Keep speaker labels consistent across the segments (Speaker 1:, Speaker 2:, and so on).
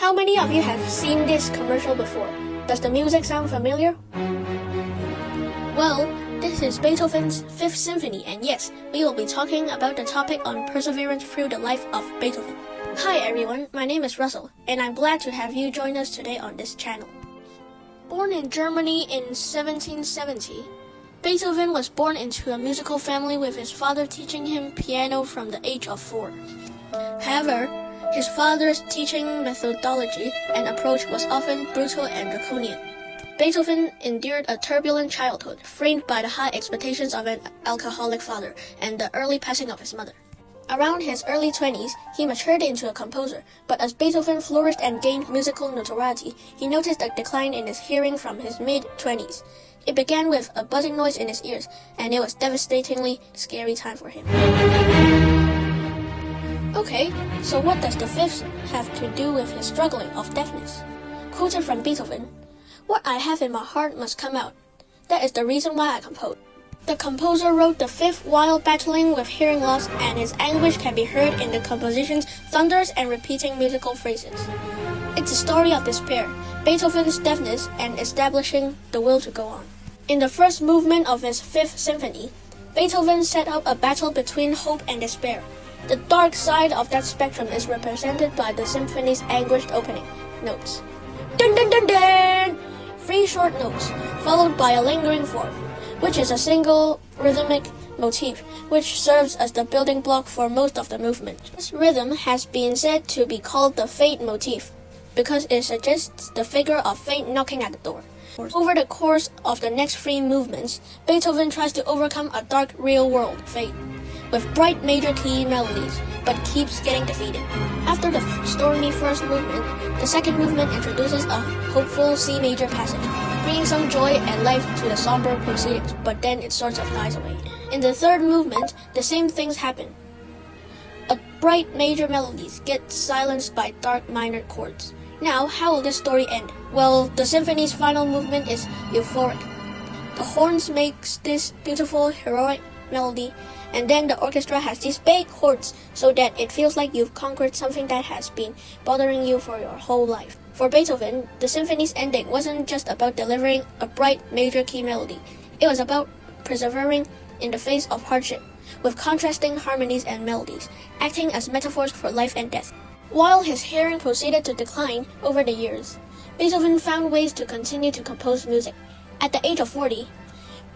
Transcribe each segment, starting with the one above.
Speaker 1: How many of you have seen this commercial before? Does the music sound familiar? Well, this is Beethoven's Fifth Symphony, and yes, we will be talking about the topic on perseverance through the life of Beethoven. Hi everyone, my name is Russell, and I'm glad to have you join us today on this channel. Born in Germany in 1770, Beethoven was born into a musical family with his father teaching him piano from the age of 4. However, his father's teaching methodology and approach was often brutal and draconian. Beethoven endured a turbulent childhood, framed by the high expectations of an alcoholic father and the early passing of his mother. Around his early 20s, he matured into a composer, but as Beethoven flourished and gained musical notoriety, he noticed a decline in his hearing from his mid-20s. It began with a buzzing noise in his ears, and it was a devastatingly scary time for him. Okay, so what does the fifth have to do with his struggling of deafness? Quoted from Beethoven, "What I have in my heart must come out. That is the reason why I compose." The composer wrote the fifth while battling with hearing loss, and his anguish can be heard in the composition's thunders and repeating musical phrases. It's a story of despair, Beethoven's deafness, and establishing the will to go on. In the first movement of his Fifth Symphony, Beethoven set up a battle between hope and despair. The dark side of that spectrum is represented by the symphony's anguished opening notes. Dun dun dun dun! 3 short notes, followed by a lingering fourth, which is a single rhythmic motif, which serves as the building block for most of the movement. This rhythm has been said to be called the fate motif, because it suggests the figure of fate knocking at the door. Over the course of the next 3 movements, Beethoven tries to overcome a dark real-world fate with bright major key melodies, but keeps getting defeated. After the stormy first movement, the second movement introduces a hopeful C major passage, bringing some joy and life to the somber proceedings, but then it sort of dies away. In the third movement, the same things happen. A bright major melodies get silenced by dark minor chords. Now, how will this story end? Well, the symphony's final movement is euphoric. The horns makes this beautiful, heroic melody, and then the orchestra has these big chords so that it feels like you've conquered something that has been bothering you for your whole life. For Beethoven, the symphony's ending wasn't just about delivering a bright major key melody. It was about persevering in the face of hardship, with contrasting harmonies and melodies, acting as metaphors for life and death. While his hearing proceeded to decline over the years, Beethoven found ways to continue to compose music. At the age of 40,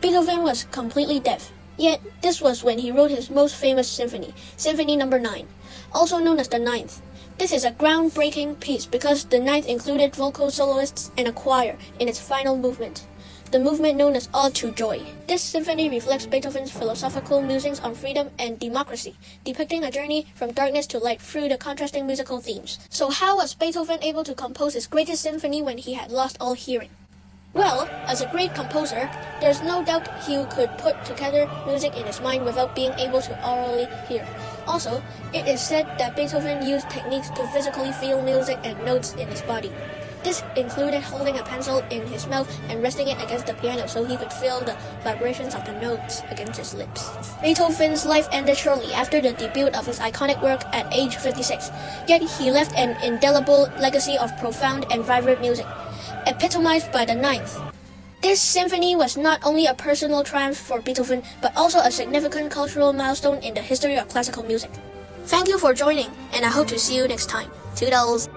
Speaker 1: Beethoven was completely deaf. Yet, this was when he wrote his most famous symphony, Symphony No. 9, also known as the Ninth. This is a groundbreaking piece because the Ninth included vocal soloists and a choir in its final movement, the movement known as Ode to Joy. This symphony reflects Beethoven's philosophical musings on freedom and democracy, depicting a journey from darkness to light through the contrasting musical themes. So how was Beethoven able to compose his greatest symphony when he had lost all hearing? Well, as a great composer, there's no doubt he could put together music in his mind without being able to orally hear. Also, it is said that Beethoven used techniques to physically feel music and notes in his body. This included holding a pencil in his mouth and resting it against the piano so he could feel the vibrations of the notes against his lips. Beethoven's life ended shortly after the debut of his iconic work at age 56, yet he left an indelible legacy of profound and vibrant music, epitomized by the Ninth. This symphony was not only a personal triumph for Beethoven, but also a significant cultural milestone in the history of classical music. Thank you for joining, and I hope to see you next time. Toodles!